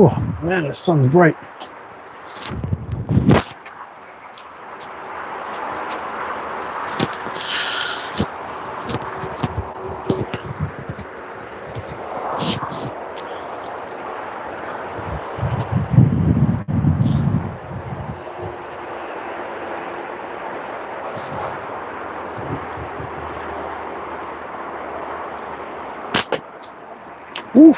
Oh man, the sun's bright. Ooh.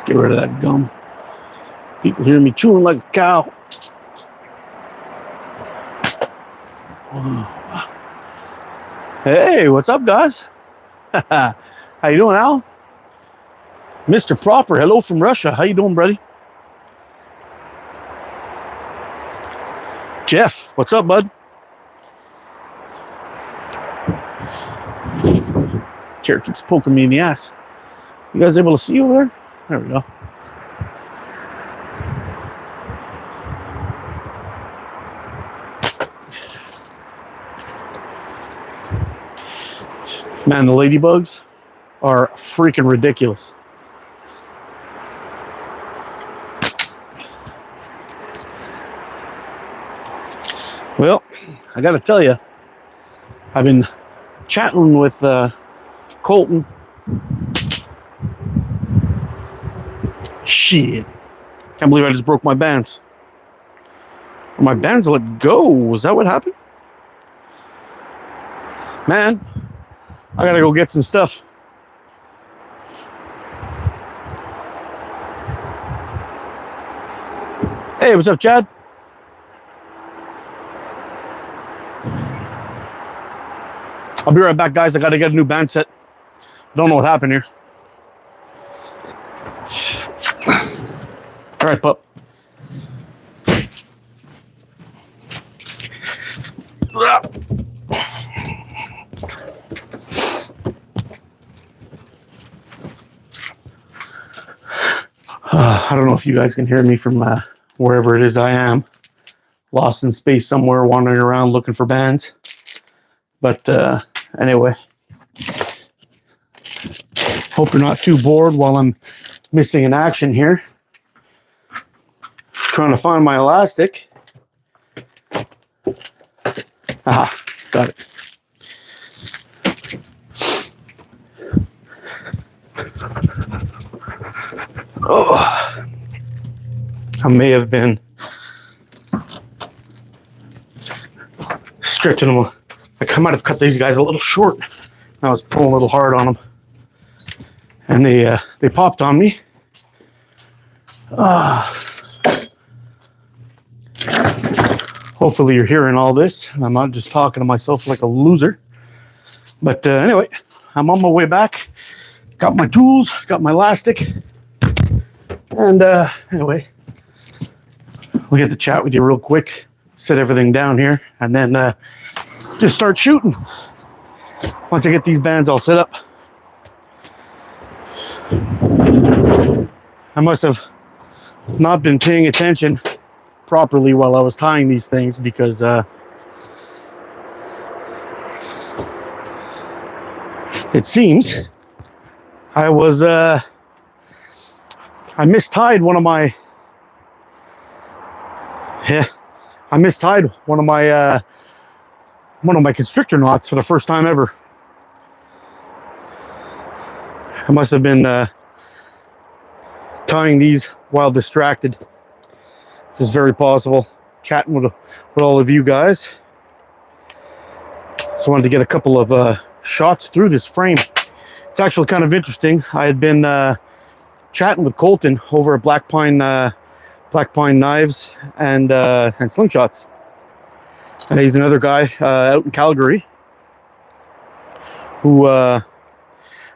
Get rid of that gum. People hear me chewing like a cow. Hey, what's up, guys? How you doing, Al? Mr. Proper, hello from Russia. How you doing, buddy? Jeff, what's up, bud? Chair keeps poking me in the ass. You guys able to see over there? There we go. Man, the ladybugs are freaking ridiculous. Well, I gotta tell you, I've been chatting with Colton. Shit. Can't believe I just broke my bands. My bands let go. Is that what happened? Man, I gotta go get some stuff. Hey, what's up, Chad? I'll be right back, guys. I gotta get a new band set. Don't know what happened here. All right, pup. I don't know if you guys can hear me from wherever it is I am. Lost in space somewhere, wandering around looking for bands. But anyway, hope you're not too bored while I'm missing in action here. Trying to find my elastic. Aha, got it. Oh, I may have been stretching them. I might have cut these guys a little short. I was pulling a little hard on them, and they popped on me. Hopefully you're hearing all this. I'm not just talking to myself like a loser. But anyway, I'm on my way back. Got my tools, got my elastic. And anyway, we'll get to chat with you real quick. Set everything down here and then just start shooting. Once I get these bands all set up. I must have not been paying attention properly while I was tying these things because it seems I was I mistied one of my constrictor knots for the first time ever. I must have been tying these while distracted. It's very possible. Chatting with all of you guys. Just wanted to get a couple of shots through this frame. It's actually kind of interesting. I had been chatting with Colton over at Black Pine Knives and Slingshots. He's another guy out in Calgary who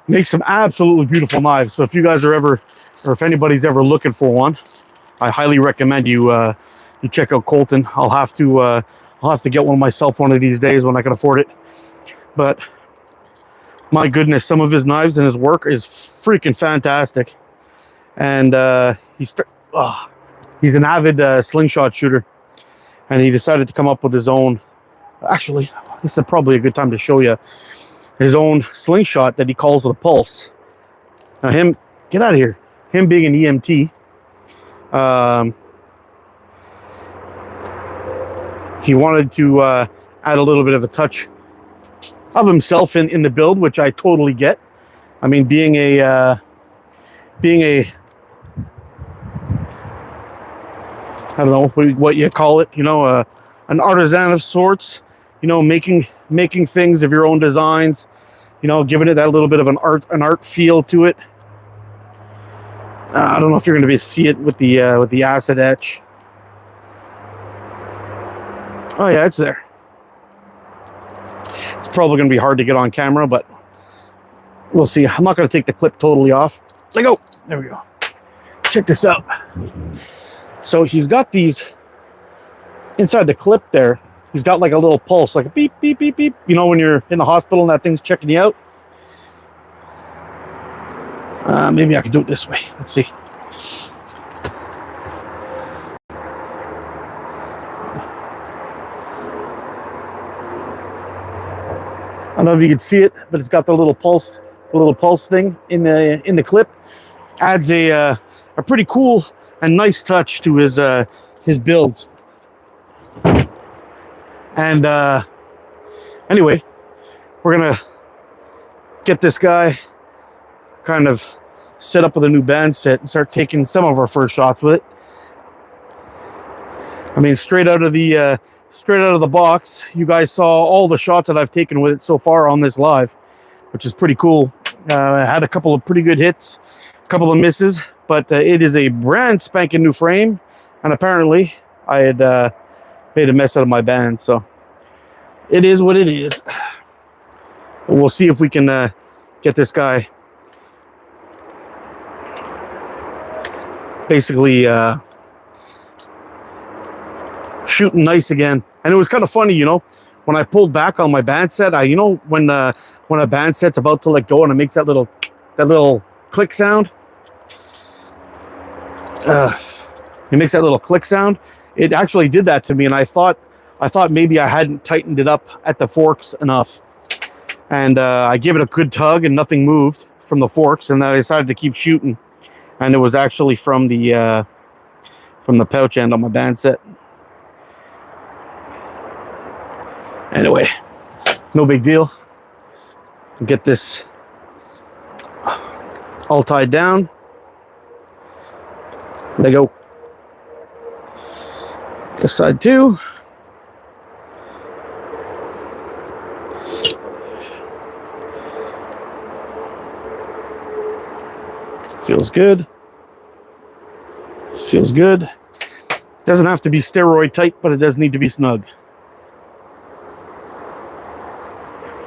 makes some absolutely beautiful knives. So if you guys are ever, or if anybody's ever looking for one, I highly recommend you you check out Colton. I'll have to get one myself one of these days when I can afford it. But my goodness, some of his knives and his work is freaking fantastic. And he's an avid slingshot shooter, and he decided to come up with his own. Actually, this is probably a good time to show you his own slingshot that he calls the Pulse. Now, get out of here. Him being an EMT, he wanted to add a little bit of a touch of himself in the build, which I totally get. I mean, being a I don't know what you call it, an artisan of sorts, making things of your own designs, giving it that little bit of an art feel to it. I don't know if you're going to see it with the acid etch. Oh yeah, it's there. It's probably going to be hard to get on camera, but we'll see. I'm not going to take the clip totally off. Let go. There we go. Check this out. So he's got these inside the clip there. He's got like a little pulse, like a beep, beep, beep, beep. When you're in the hospital and that thing's checking you out. Maybe I can do it this way. Let's see. I don't know if you can see it, but it's got the little pulse thing in the clip. Adds a pretty cool and nice touch to his build. And anyway, we're gonna get this guy kind of set up with a new band set and start taking some of our first shots with it. I mean, straight out of the box, you guys saw all the shots that I've taken with it so far on this live, which is pretty cool. I had a couple of pretty good hits, a couple of misses, but it is a brand spanking new frame, and apparently I had made a mess out of my band, so it is what it is. We'll see if we can get this guy basically shooting nice again. And it was kind of funny, when I pulled back on my band set, when a band set's about to let go and it makes that little click sound. It makes that little click sound. It actually did that to me, and I thought maybe I hadn't tightened it up at the forks enough. And I gave it a good tug, and nothing moved from the forks, and then I decided to keep shooting. And it was actually from the pouch end on my band set. Anyway, no big deal. Get this all tied down. There you go. This side too. Feels good. Feels good. Doesn't have to be steroid tight, but it does need to be snug.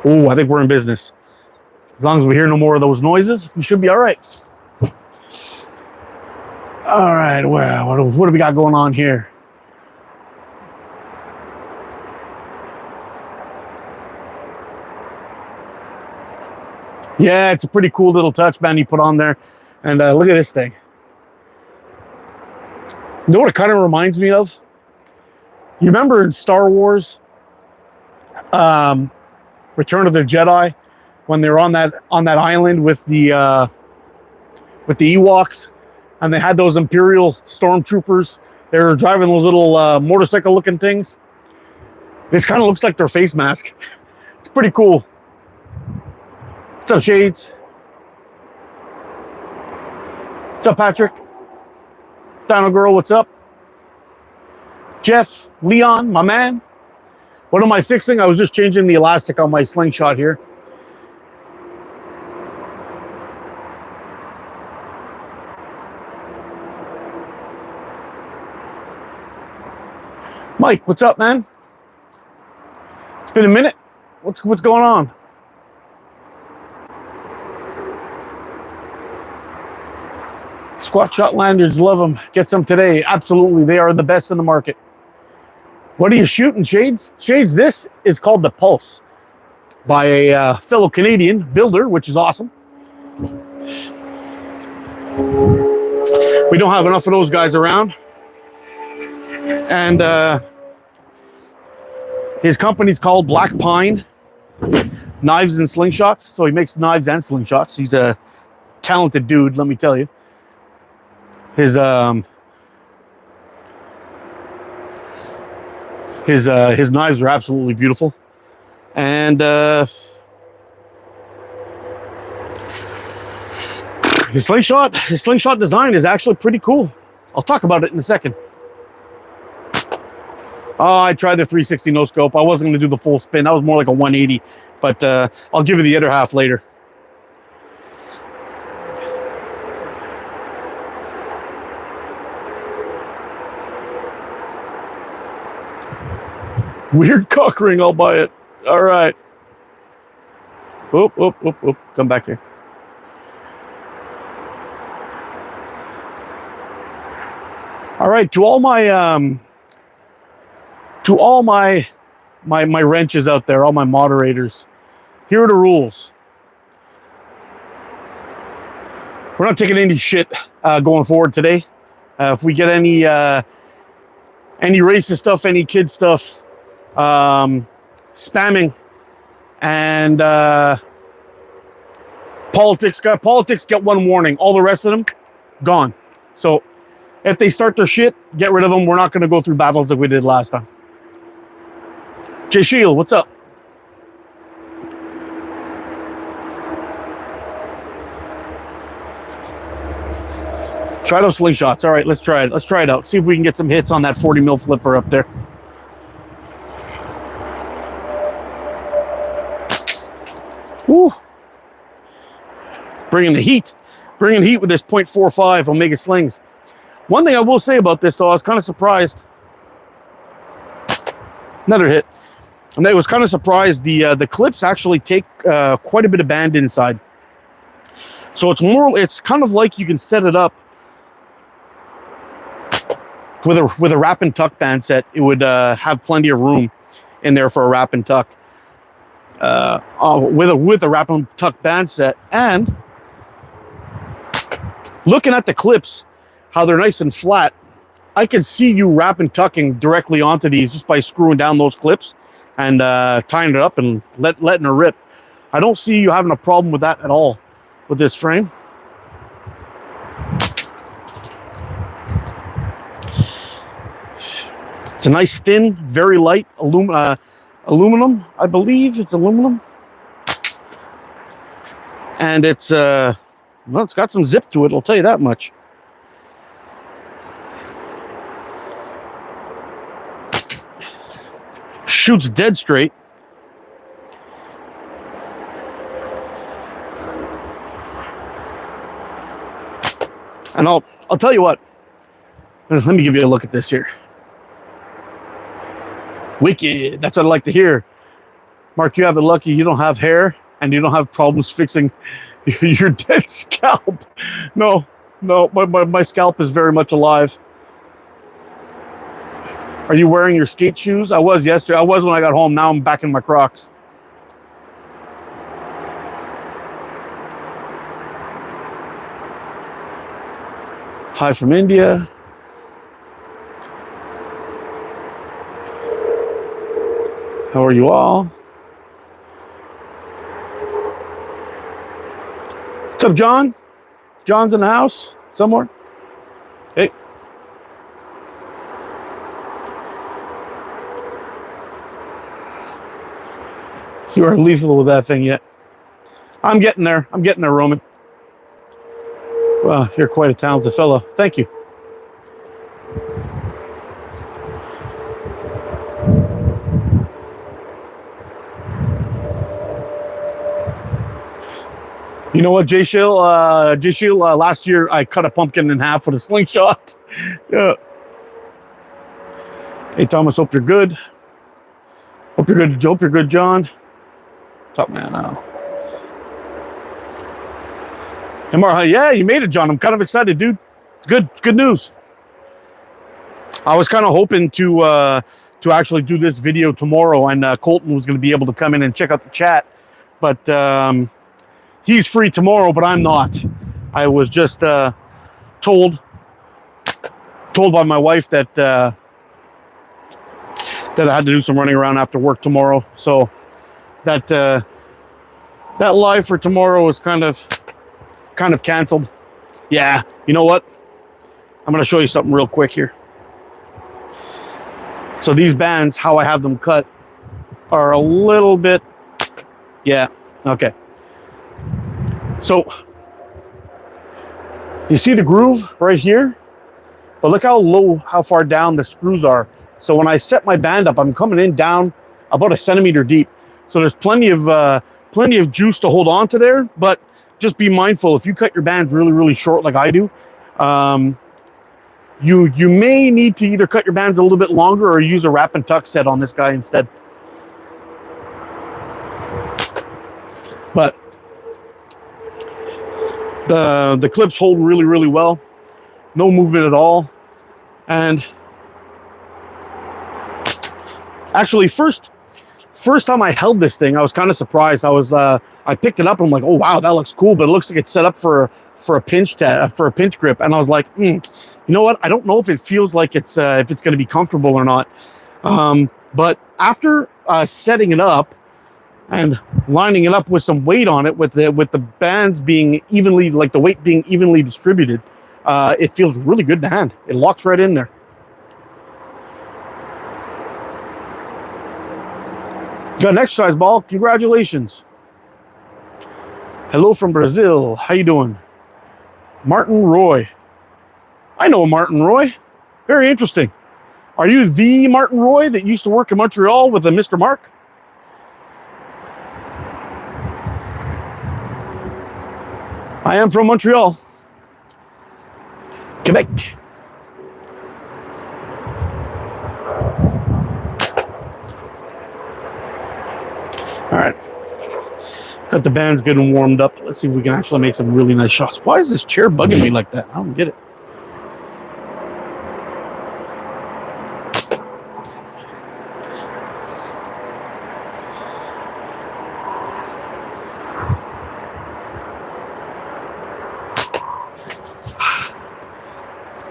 Oh, I think we're in business. As long as we hear no more of those noises, we should be all right. All right, well, what do we got going on here? Yeah, it's a pretty cool little touch band you put on there. And look at this thing. You know what it kind of reminds me of? You remember in Star Wars, Return of the Jedi, when they're on that island with the Ewoks, and they had those Imperial stormtroopers. They were driving those little motorcycle-looking things. This kind of looks like their face mask. It's pretty cool. What's up, Shades? What's up, Patrick? Dino Girl, what's up? Jeff, Leon, my man. What am I fixing? I was just changing the elastic on my Slingshot here. Mike, what's up, man? It's been a minute. What's going on? Squat shot lanyards, love them. Get some today. Absolutely, they are the best in the market. What are you shooting, Shades? Shades, this is called the Pulse by a fellow Canadian builder, which is awesome. We don't have enough of those guys around. And his company's called Black Pine Knives and Slingshots. So he makes knives and slingshots. He's a talented dude, let me tell you. His knives are absolutely beautiful. And his slingshot design is actually pretty cool. I'll talk about it in a second. Oh, I tried the 360 no scope. I wasn't going to do the full spin. That was more like a 180, but I'll give you the other half later. Weird cock ring, I'll buy it. All right. Oop, oop, oop, oop. Come back here. All right, to all my wrenches out there, all my moderators, here are the rules. We're not taking any shit going forward today. If we get any racist stuff, any kid stuff, spamming, and politics get one warning. All the rest of them gone. So if they start their shit, get rid of them. We're not going to go through battles like we did last time. Jay Shield, what's up? Try those slingshots. All right, let's try it. Let's try it out. See if we can get some hits on that 40 mil flipper up there. Woo! Bringing the heat. Bringing heat with this .45 Omega slings. One thing I will say about this, though, I was kind of surprised. Another hit. And I was kind of surprised. The clips actually take quite a bit of band inside. So it's kind of like you can set it up with a wrap and tuck band set. It would have plenty of room in there for a wrap and tuck. With a wrap and tuck band set, and looking at the clips, how they're nice and flat, I can see you wrap and tucking directly onto these just by screwing down those clips and tying it up and letting it rip. I don't see you having a problem with that at all with this frame. It's a nice thin, very light aluminum, I believe it's aluminum, and it's well, it's got some zip to it, I'll tell you that much. Shoots dead straight. And I'll tell you what, let me give you a look at this here. Wicked. That's what I like to hear. Mark, you have the lucky you don't have hair and you don't have problems fixing your dead scalp. No, my scalp is very much alive. Are you wearing your skate shoes? I was yesterday. I was when I got home. Now I'm back in my Crocs. Hi from India. How are you all? What's up, John? John's in the house somewhere. Hey. You are lethal with that thing yet. I'm getting there. I'm getting there, Roman. Well, you're quite a talented fellow. Thank you. You know what, Jay Shield, last year I cut a pumpkin in half with a slingshot. Yeah. Hey, Thomas, hope you're good. Hope you're good. Hope you're good, John. Top man now. MR, yeah, you made it, John. I'm kind of excited, dude. Good news. I was kind of hoping to actually do this video tomorrow, and Colton was going to be able to come in and check out the chat, but he's free tomorrow, but I'm not. I was just told by my wife that I had to do some running around after work tomorrow, so that live for tomorrow is kind of canceled. Yeah, you know what? I'm going to show you something real quick here. So these bands, how I have them cut, are a little bit, yeah, okay. So you see the groove right here? But look how far down the screws are. So when I set my band up, I'm coming in down about 1 centimeter deep. So there's plenty of juice to hold on to there, but just be mindful, if you cut your bands really, really short like I do, you may need to either cut your bands a little bit longer or use a wrap and tuck set on this guy instead. But the clips hold really, really well. No movement at all. And actually, first time I held this thing, I was kind of surprised. I picked it up and I'm like, oh wow, that looks cool, but it looks like it's set up for a pinch grip. And I was like, you know what? I don't know if it feels like it's if it's going to be comfortable or not. But after setting it up and lining it up with some weight on it, with the bands being evenly, like the weight being evenly distributed, it feels really good in the hand. It locks right in there. Got an exercise ball. Congratulations. Hello from Brazil. How you doing? Martin Roy. I know Martin Roy. Very interesting. Are you the Martin Roy that used to work in Montreal with a Mr. Mark? I am from Montreal, Quebec. All right. Got the bands good and warmed up. Let's see if we can actually make some really nice shots. Why is this chair bugging me like that? I don't get it.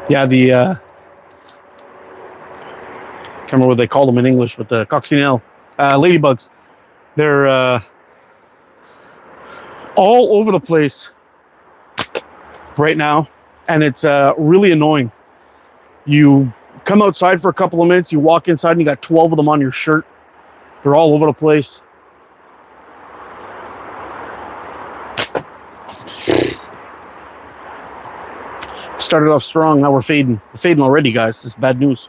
Yeah, the can't remember what they call them in English, but the coccinelle, ladybugs. They're all over the place right now, and it's really annoying. You come outside for a couple of minutes, you walk inside, and you got 12 of them on your shirt. They're all over the place. Started off strong, now we're fading. We're fading already, guys. This is bad news.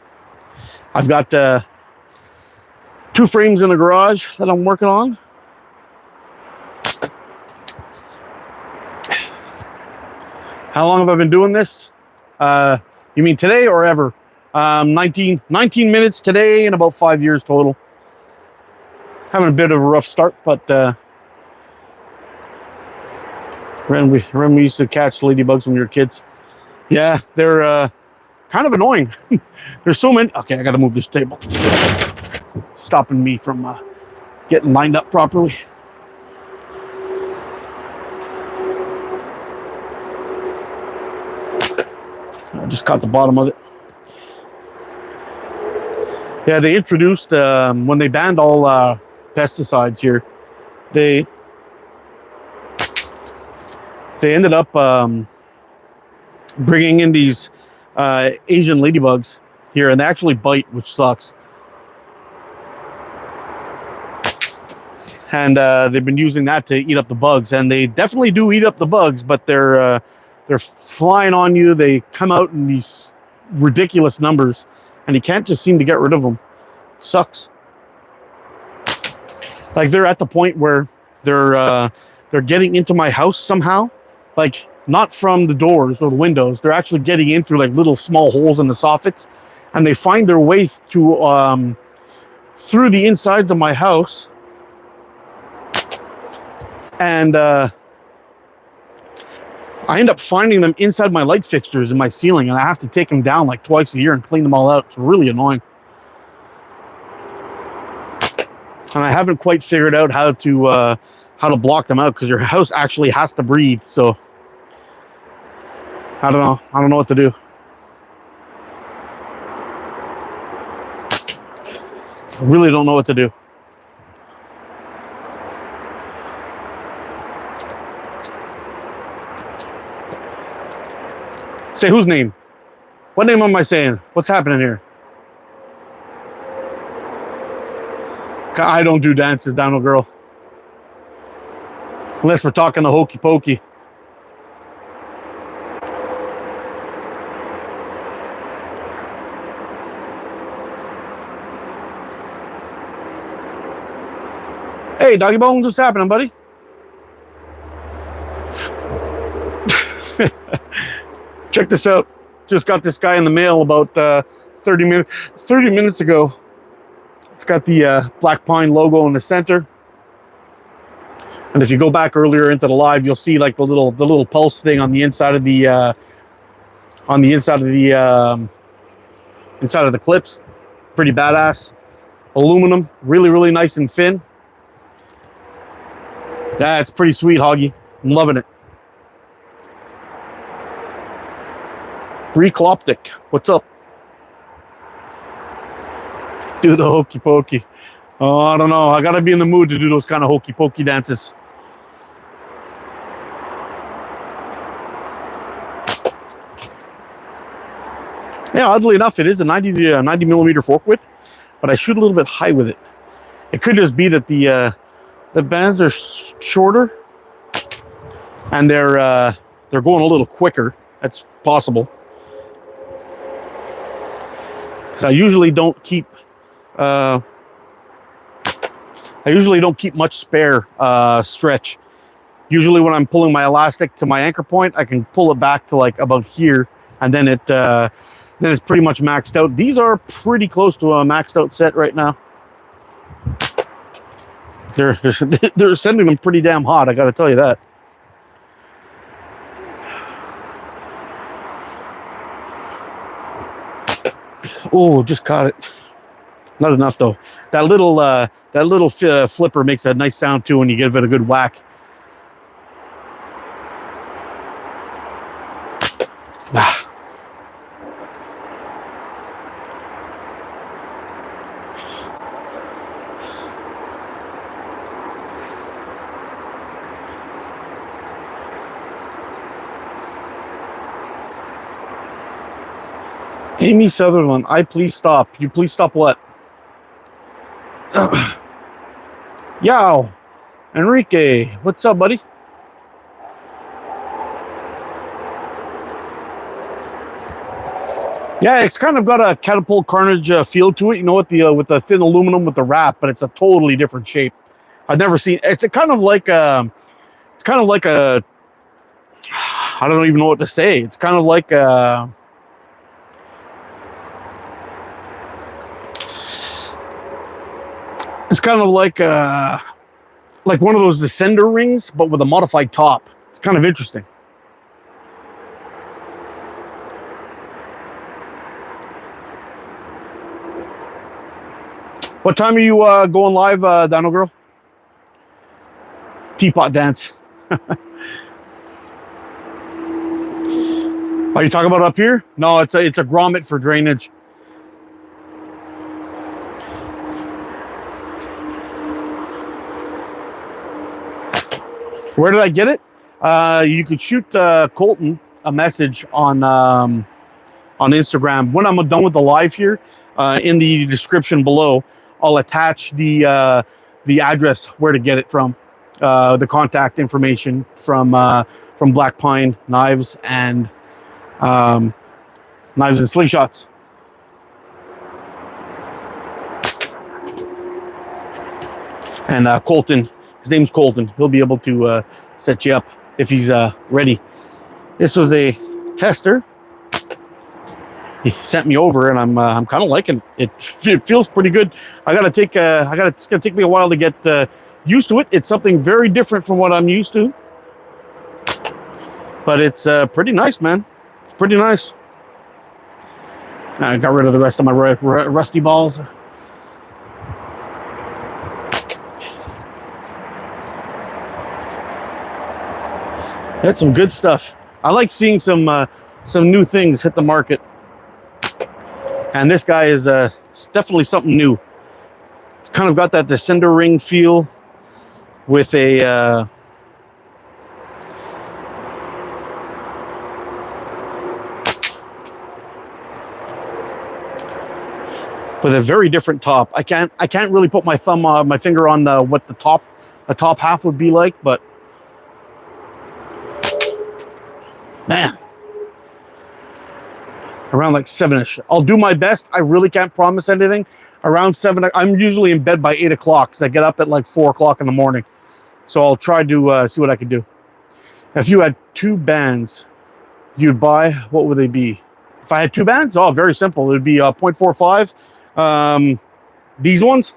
I've got 2 frames in the garage that I'm working on. How long have I been doing this? You mean today or ever? 19 minutes today and about 5 years total. Having a bit of a rough start, but remember we used to catch ladybugs when we were kids. Yeah, they're kind of annoying. There's so many. Okay, I got to move this table. Stopping me from getting lined up properly. I just caught the bottom of it. Yeah, they introduced, when they banned all pesticides here, they ended up bringing in these Asian ladybugs here, and they actually bite, which sucks. And they've been using that to eat up the bugs, and they definitely do eat up the bugs, but they're flying on you. They come out in these ridiculous numbers, and you can't just seem to get rid of them. It sucks. Like, they're at the point where they're getting into my house somehow, like not from the doors or the windows. They're actually getting in through like little small holes in the soffits, and they find their way to through the insides of my house, and I end up finding them inside my light fixtures in my ceiling, and I have to take them down like twice a year and clean them all out. It's really annoying. And I haven't quite figured out how to block them out, because your house actually has to breathe. So I don't know. I don't know what to do. I really don't know what to do. Say whose name? What name am I saying? What's happening here? I don't do dances, Dino girl. Unless we're talking the hokey pokey. Hey, Doggy Bones, what's happening, buddy? Check this out. Just got this guy in the mail about 30 minutes ago. It's got the Black Pine logo in the center. And if you go back earlier into the live, you'll see like the little pulse thing on the inside of the inside of the clips. Pretty badass. Aluminum, really nice and thin. That's pretty sweet, Hoggy. I'm loving it. Recloptic, what's up? Do the hokey pokey. Oh, I don't know. I gotta be in the mood to do those kind of hokey pokey dances. Yeah, oddly enough, it is a 90 millimeter fork width, but I shoot a little bit high with it. It could just be that the bands are shorter and they're going a little quicker. That's possible. So I usually don't keep much spare stretch. Usually when I'm pulling my elastic to my anchor point, I can pull it back to like about here, and then it's pretty much maxed out. These are pretty close to a maxed out set right now. They're sending them pretty damn hot, I gotta tell you that. Oh, just caught it. Not enough though. That little flipper makes a nice sound too when you give it a good whack. Ah. Amy Sutherland, I please stop. You please stop what? Yow. Enrique, what's up, buddy? Yeah, it's kind of got a Catapult Carnage feel to it, you know, with the thin aluminum with the wrap, but it's a totally different shape. I've never seen. It's kind of like a. I don't even know what to say. It's kind of like a. It's kind of like one of those descender rings, but with a modified top. It's kind of interesting. What time are you going live, Dino Girl? Teapot dance. Are you talking about up here? No, it's a grommet for drainage. Where did I get it? You could shoot Colton a message on Instagram. When I'm done with the live here, in the description below, I'll attach the address where to get it from, the contact information from Black Pine Knives and Slingshots. And Colton. His name's Colton. He'll be able to set you up if he's ready. This was a tester. he sent me over, and I'm kind of liking it. It feels pretty good. It's gonna take me a while to get used to it. It's something very different from what I'm used to, but it's pretty nice, man. It's pretty nice. I got rid of the rest of my rusty balls. That's some good stuff. I like seeing some new things hit the market. And this guy is definitely something new. It's kind of got that descender ring feel with a very different top. I can't really put my finger on what the top half would be like, but man, around like 7-ish. I'll do my best. I really can't promise anything. Around 7, I'm usually in bed by 8 o'clock because I get up at like 4 o'clock in the morning. So I'll try to see what I can do. If you had 2 bands you'd buy, what would they be? If I had 2 bands, oh, very simple. It would be 0.45. These ones,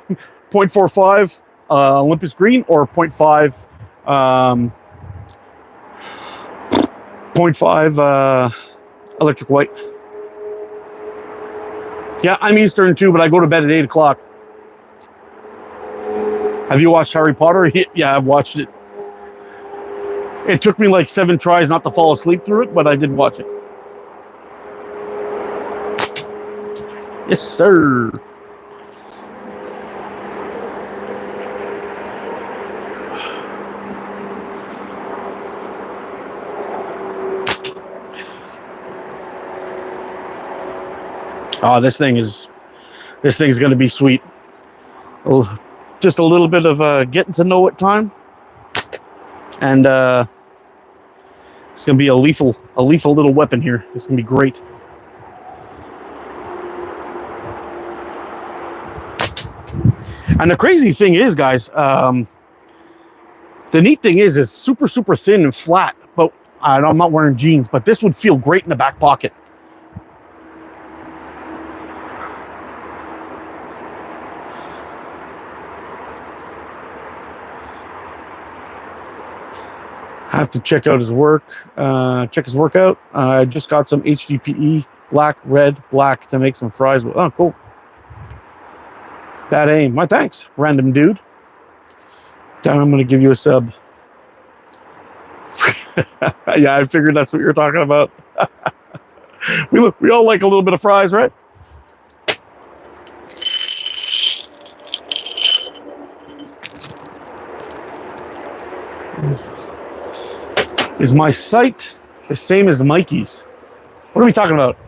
0.45 Olympus Green, or 0.5 Electric White. Yeah, I'm Eastern too, but I go to bed at 8 o'clock. Have you watched Harry Potter? Yeah, I've watched it. It took me like 7 tries not to fall asleep through it, but I did watch it. Yes, sir. Oh, this thing's going to be sweet. Oh, just a little bit of getting to know it time, and it's going to be a lethal little weapon here. It's going to be great. And the crazy thing is, guys, the neat thing is it's super thin and flat. But I'm not wearing jeans, but this would feel great in the back pocket. I have to check out his work, check his workout. I just got some HDPE, black, red, black to make some fries with. Oh, cool. That aim. My thanks, random dude. Dan, I'm going to give you a sub. Yeah, I figured that's what you're talking about. We all like a little bit of fries, right? Is my sight the same as Mikey's? What are we talking about?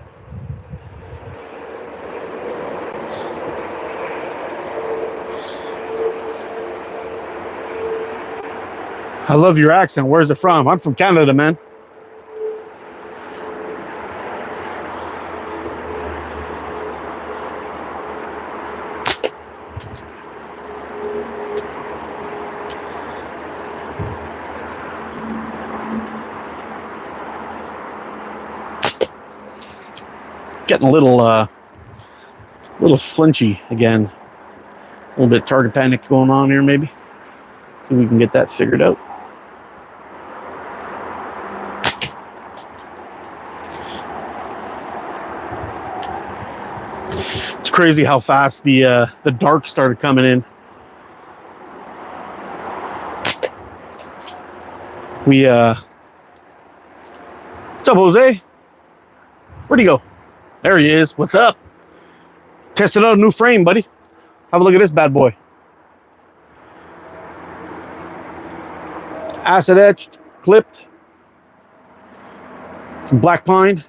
I love your accent. Where's it from? I'm from Canada, man. Getting a little flinchy again. A little bit of target panic going on here, maybe. See if we can get that figured out. It's crazy how fast the dark started coming in. What's up, Jose? Where'd he go? There he is. What's up? Tested out a new frame, buddy. Have a look at this bad boy. Acid etched, clipped. Some black pine.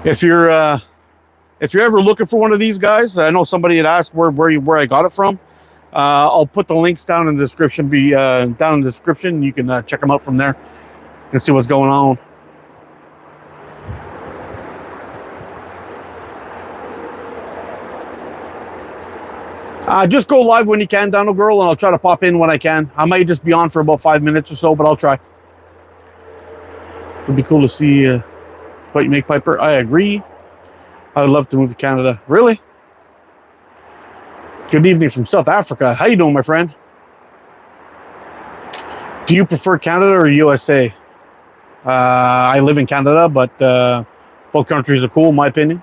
If you're ever looking for one of these guys, I know somebody had asked where I got it from. I'll put the links down in the description. Down in the description. You can check them out from there and see what's going on. Just go live when you can, Donald Girl, and I'll try to pop in when I can. I might just be on for about 5 minutes or so, but I'll try. It'd be cool to see What you make, Piper? I agree. I would love to move to Canada. Really? Good evening from South Africa. How you doing, my friend? Do you prefer Canada or USA? I live in Canada, but both countries are cool, in my opinion.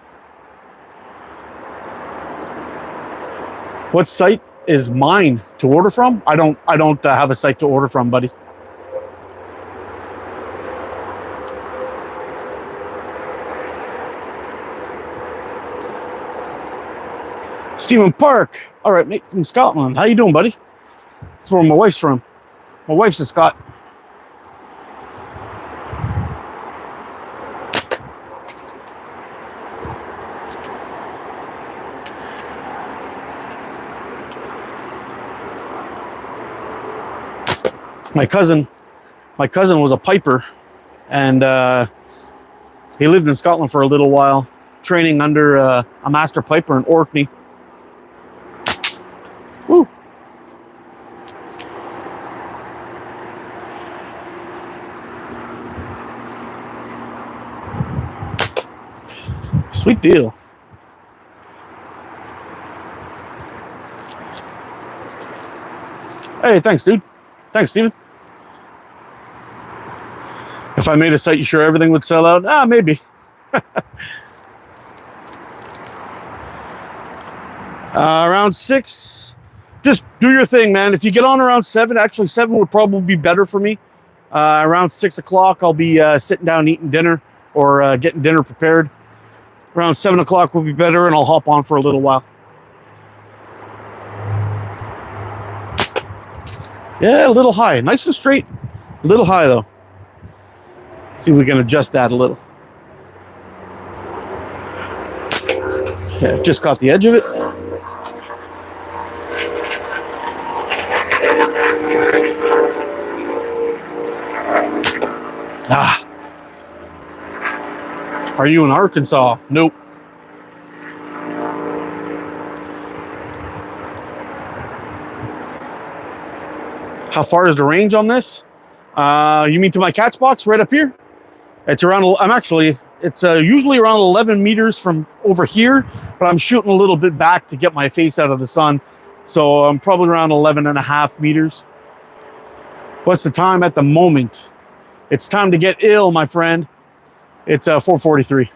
What site is mine to order from? I don't have a site to order from, buddy. Stephen Park. All right, mate, from Scotland. How you doing, buddy? That's where my wife's from. My wife's a Scot. My cousin was a piper, and he lived in Scotland for a little while, training under a master piper in Orkney. Woo! Sweet deal. Hey, thanks, dude. Thanks, Steven. If I made a site, you sure everything would sell out? Ah, maybe. Around 6, just do your thing, man. If you get on around 7, actually 7 would probably be better for me. Around 6 o'clock, I'll be sitting down eating dinner or getting dinner prepared. Around 7 o'clock will be better, and I'll hop on for a little while. Yeah, a little high. Nice and straight. A little high, though. See if we can adjust that a little. Yeah, just caught the edge of it. Ah. Are you in Arkansas? Nope. How far is the range on this? You mean to my catch box right up here? It's around, it's usually around 11 meters from over here, but I'm shooting a little bit back to get my face out of the sun. So I'm probably around 11.5 meters. What's the time at the moment? It's time to get ill, my friend. It's 4:43.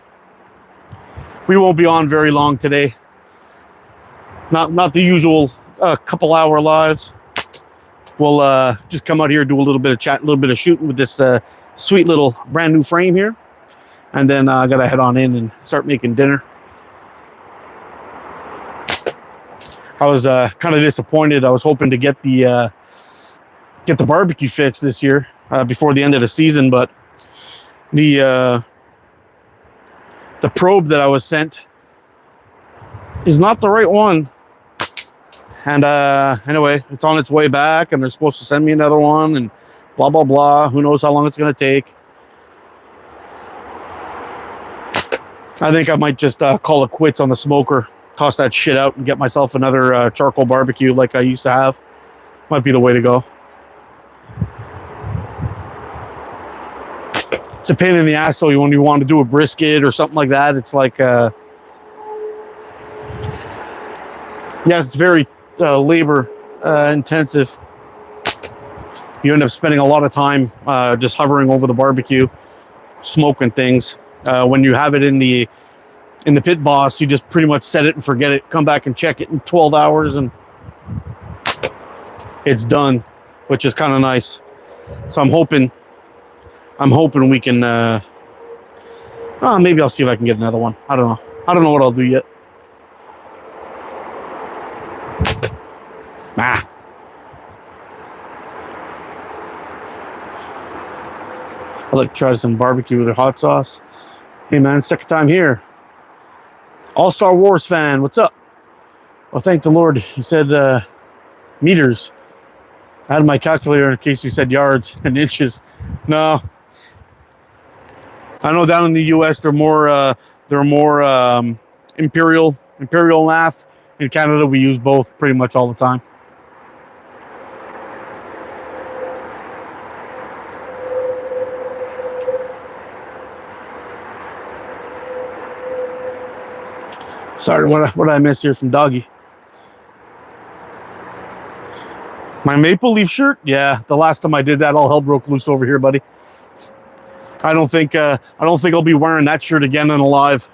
We won't be on very long today. Not the usual couple hour lives. We'll just come out here, do a little bit of chat, a little bit of shooting with this sweet little brand new frame here. And then I gotta head on in and start making dinner. I was kind of disappointed. I was hoping to get the barbecue fixed this year before the end of the season, but the probe that I was sent is not the right one. And anyway, it's on its way back, and they're supposed to send me another one, and blah blah blah. Who knows how long it's going to take? I think I might just call it quits on the smoker, toss that shit out, and get myself another charcoal barbecue like I used to have. Might be the way to go. It's a pain in the ass though when you want to do a brisket or something like that. It's like, yeah, it's very labor intensive. You end up spending a lot of time just hovering over the barbecue, smoking things. When you have it in the pit boss, you just pretty much set it and forget it. Come back and check it in 12 hours, and it's done, which is kind of nice. So I'm hoping we can. Maybe I'll see if I can get another one. I don't know. I don't know what I'll do yet. Ah. I'd like to try some barbecue with a hot sauce. Hey man, second time here. All-Star Wars fan, what's up? Well, thank the Lord. He said meters. I had my calculator in case you said yards and inches. No. I know down in the US they're more imperial math. In Canada we use both pretty much all the time. Sorry, what did I miss here from Doggy? My maple leaf shirt? Yeah, the last time I did that, all hell broke loose over here, buddy. I don't think I'll be wearing that shirt again and alive.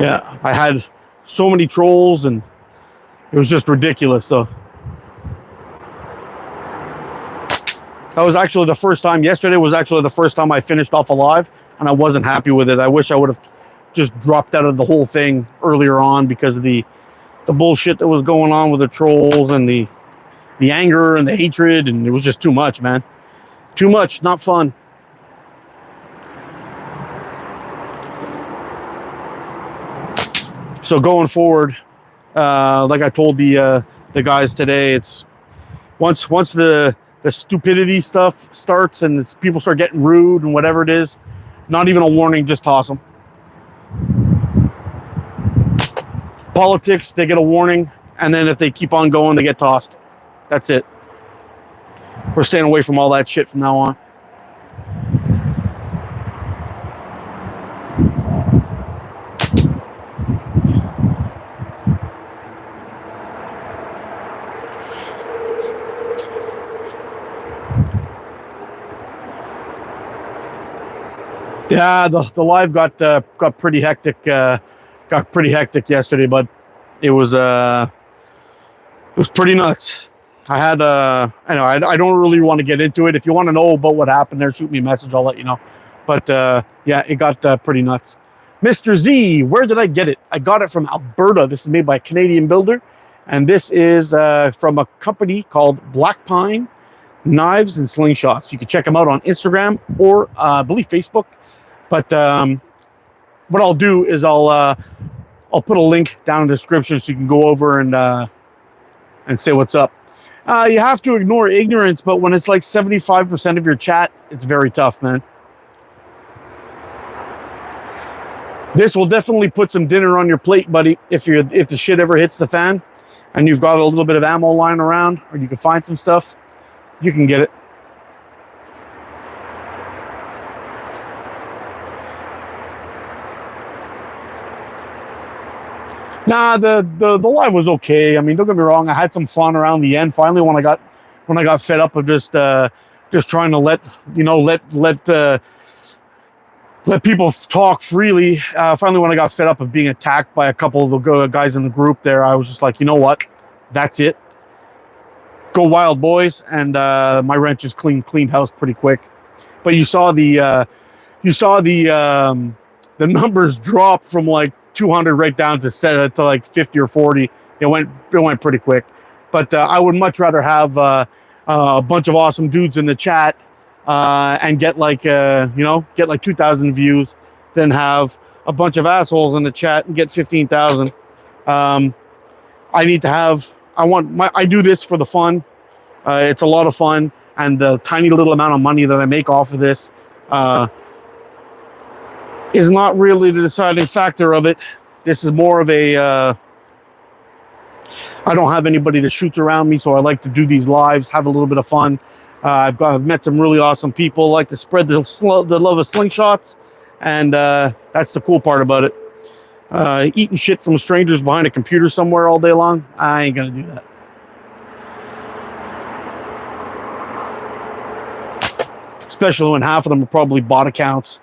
Yeah, I had so many trolls and it was just ridiculous. So that was actually the first time. Yesterday was actually the first time I finished off alive, and I wasn't happy with it. I wish I would have just dropped out of the whole thing earlier on because of the bullshit that was going on with the trolls and the anger and the hatred, and it was just too much, man. Too much, not fun. So going forward, like I told the guys today, it's once the stupidity stuff starts and people start getting rude and whatever it is, not even a warning, just toss them. Politics, they get a warning, and then if they keep on going, they get tossed. That's it. We're staying away from all that shit from now on. Yeah, the live got pretty hectic. Got pretty hectic yesterday, but it was pretty nuts. I had I know I don't really want to get into it. If you want to know about what happened there, shoot me a message. I'll let you know. But yeah, it got pretty nuts. Mr. Z, where did I get it? I got it from Alberta. This is made by a Canadian builder, and this is from a company called Black Pine Knives and Slingshots. You can check them out on Instagram or I believe Facebook. But what I'll do is I'll put a link down in the description so you can go over and say what's up. You have to ignore ignorance, but when it's like 75% of your chat, it's very tough, man. This will definitely put some dinner on your plate, buddy. If the shit ever hits the fan and you've got a little bit of ammo lying around, or you can find some stuff, you can get it. Nah, the live was okay. I mean, don't get me wrong. I had some fun around the end. Finally, when I got fed up of just trying to let people talk freely. Finally, when I got fed up of being attacked by a couple of the guys in the group there, I was just like, you know what? That's it. Go wild, boys. And my wrenches cleaned house pretty quick. But you saw the numbers drop from like 200 right down to like 50 or 40. It went pretty quick. But I would much rather have a bunch of awesome dudes in the chat and get like 2,000 views than have a bunch of assholes in the chat and get 15,000. I do this for the fun. It's a lot of fun, and the tiny little amount of money that I make off of this is not really the deciding factor of it. This is more of a I don't have anybody that shoots around me, so I like to do these lives, have a little bit of fun. I've met some really awesome people, like to spread the love of slingshots, and that's the cool part about it. Eating shit from strangers behind a computer somewhere all day long, I ain't gonna do that. Especially when half of them are probably bot accounts.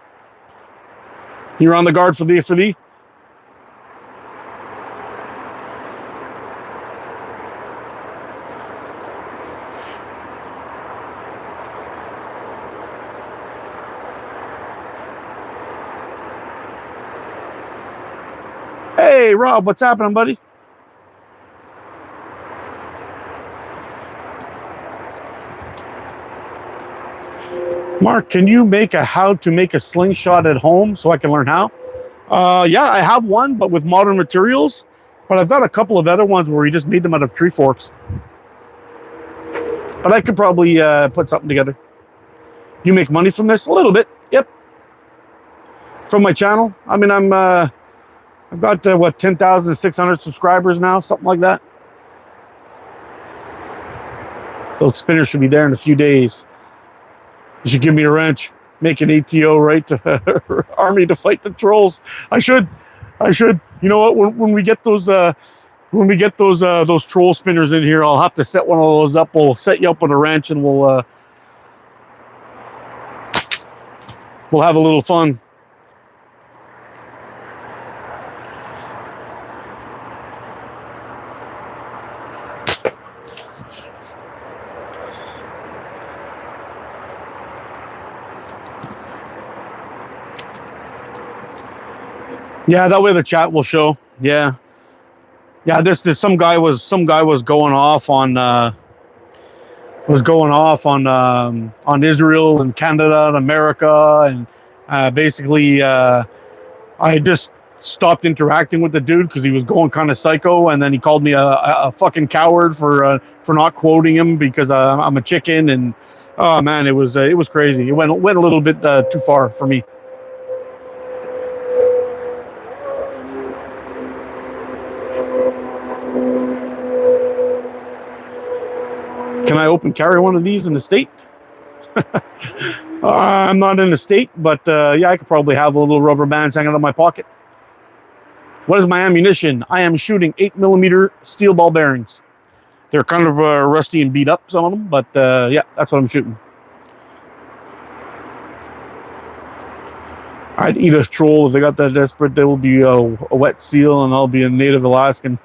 You're on the guard for thee. Hey, Rob, what's happening, buddy? Mark, can you make how to make a slingshot at home so I can learn how? Yeah, I have one, but with modern materials. But I've got a couple of other ones where he just made them out of tree forks. But I could probably put something together. You make money from this? A little bit, yep. From my channel. I mean, I've got, what, 10,600 subscribers now, something like that. Those spinners should be there in a few days. You should give me a wrench. make an ATO, right? Army to fight the trolls. I should. You know what? When we get those those troll spinners in here, I'll have to set one of those up. We'll set you up with a wrench, and we'll have a little fun. Yeah, that way the chat will show. Yeah. This some guy was going off on on Israel and Canada and America, and basically I just stopped interacting with the dude because he was going kind of psycho, and then he called me a fucking coward for not quoting him because I'm a chicken, and oh man, it was crazy. It went a little bit too far for me. Can I open carry one of these in the state? I'm not in the state, but yeah, I could probably have a little rubber bands hanging out of my pocket. What is my ammunition? I am shooting 8mm steel ball bearings. They're kind of rusty and beat up, some of them, but yeah, that's what I'm shooting. I'd eat a troll if they got that desperate. They will be a wet seal, and I'll be a native Alaskan.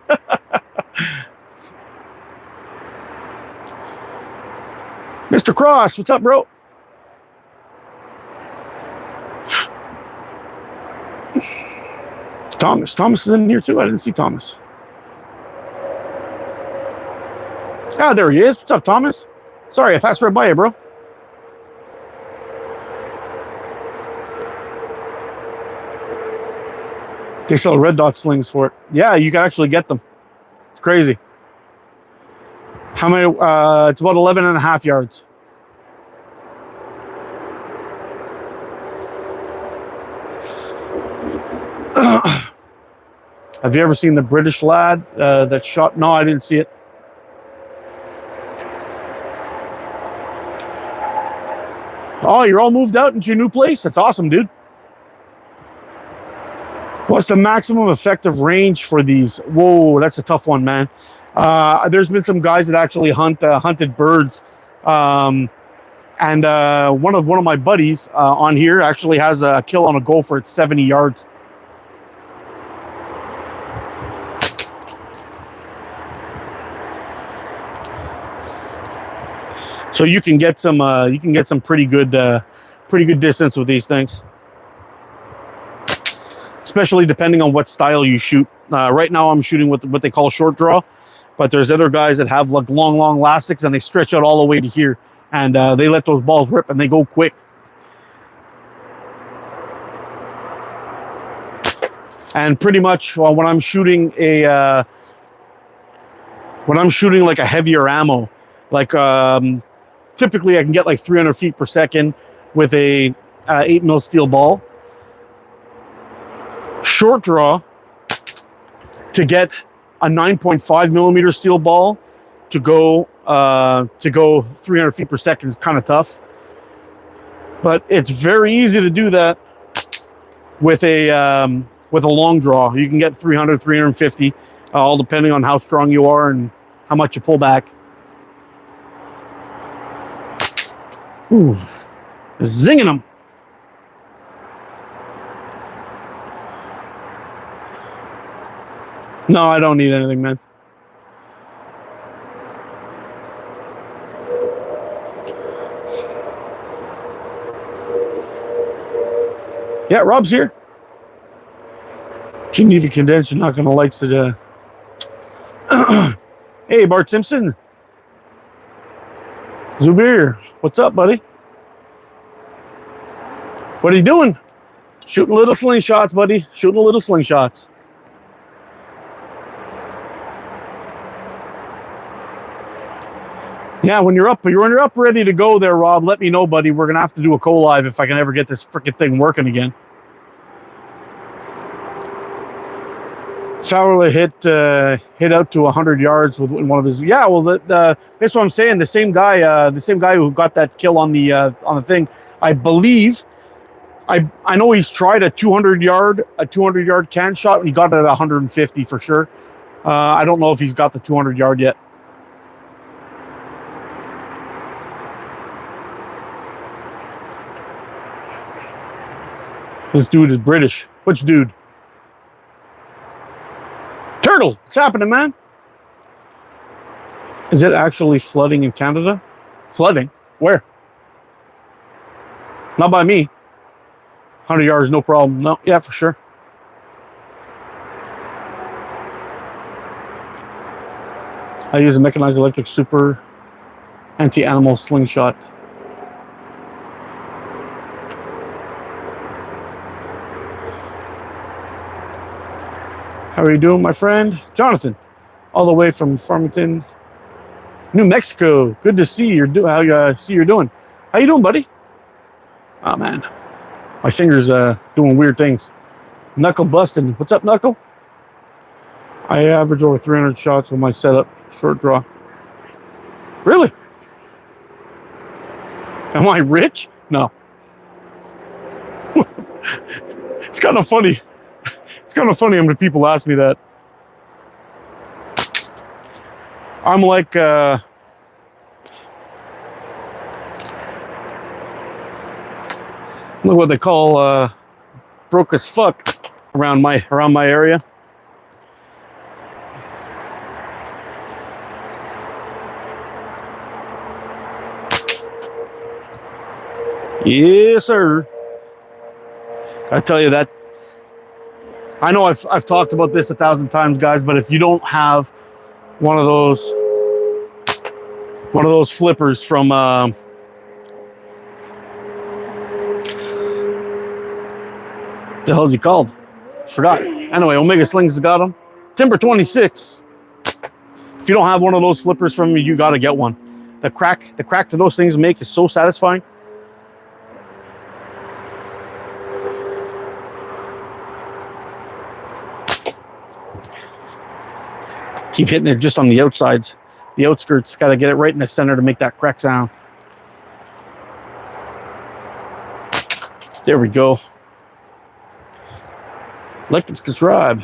Mr. Cross, what's up, bro? Thomas is in here too. I didn't see Thomas. Ah, there he is. What's up, Thomas? Sorry, I passed right by you, bro. They sell red dot slings for it. Yeah, you can actually get them. It's crazy. How many? It's about 11.5 yards. Have you ever seen the British lad that shot? No, I didn't see it. Oh, you're all moved out into your new place? That's awesome, dude. What's the maximum effective range for these? Whoa, that's a tough one, man. There's been some guys that actually hunted birds, and one of my buddies on here actually has a kill on a gopher at 70 yards. So you can get some pretty good distance with these things, especially depending on what style you shoot. Right now I'm shooting with what they call short draw, but there's other guys that have like long elastics and they stretch out all the way to here, and they let those balls rip and they go quick. And pretty much when I'm shooting like a heavier ammo, like typically I can get like 300 feet per second with a 8mm steel ball. Short draw, to get a 9.5mm steel ball to go 300 feet per second is kind of tough, but it's very easy to do that with a long draw. You can get 300, 350, all depending on how strong you are and how much you pull back. Ooh, zinging them. No, I don't need anything, man. Yeah, Rob's here. Geneva Condensed, you're not going to like the... Hey, Bart Simpson. Zubir, what's up, buddy? What are you doing? Shooting little slingshots, buddy. Shooting little slingshots. Yeah, when you're up ready to go there, Rob, let me know, buddy. We're going to have to do a co-live if I can ever get this freaking thing working again. Fowler hit out to 100 yards with one of his. Yeah, well, that's what I'm saying. The same guy who got that kill on the thing. I believe, I know he's tried a 200 yard can shot, and he got it at 150 for sure. I don't know if he's got the 200 yard yet. This dude is British. Which dude? Turtle, what's happening, man? Is it actually flooding in Canada? Flooding? Where? Not by me. 100 yards, no problem. No, yeah, for sure. I use a mechanized electric super anti-animal slingshot. How are you doing, my friend? Jonathan, all the way from Farmington, New Mexico. Good to see you. How you're doing? How you doing, buddy? Oh man, my finger's doing weird things. Knuckle busting. What's up, Knuckle? I average over 300 shots with my setup. Short draw. Really? Am I rich? No. It's kind of funny. It's kind of funny when people ask me that. I'm like, look what they call broke as fuck around my area. Yes, sir. I tell you that. I know I've talked about this 1,000 times, guys, but if you don't have one of those flippers from the hell's he called? Forgot. Anyway, Omega Slings got them. Timber 26. If you don't have one of those flippers from me, you got to get one. The crack that those things make is so satisfying. Keep hitting it just on the outsides, the outskirts. Got to get it right in the center to make that crack sound. There we go. Like and subscribe.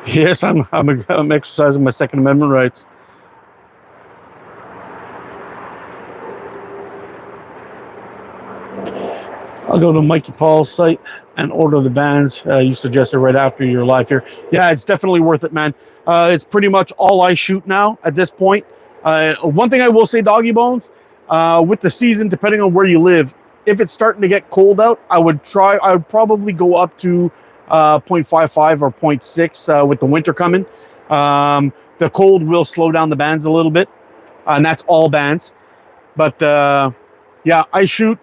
Yes, I'm exercising my Second Amendment rights. I'll go to Mikey Paul's site and order the bands you suggested right after your live here. Yeah, it's definitely worth it, man. It's pretty much all I shoot now at this point. One thing I will say, Doggy Bones, with the season, depending on where you live, if it's starting to get cold out, I would probably go up to 0.55 or 0.6 with the winter coming. The cold will slow down the bands a little bit, and that's all bands. But yeah, I shoot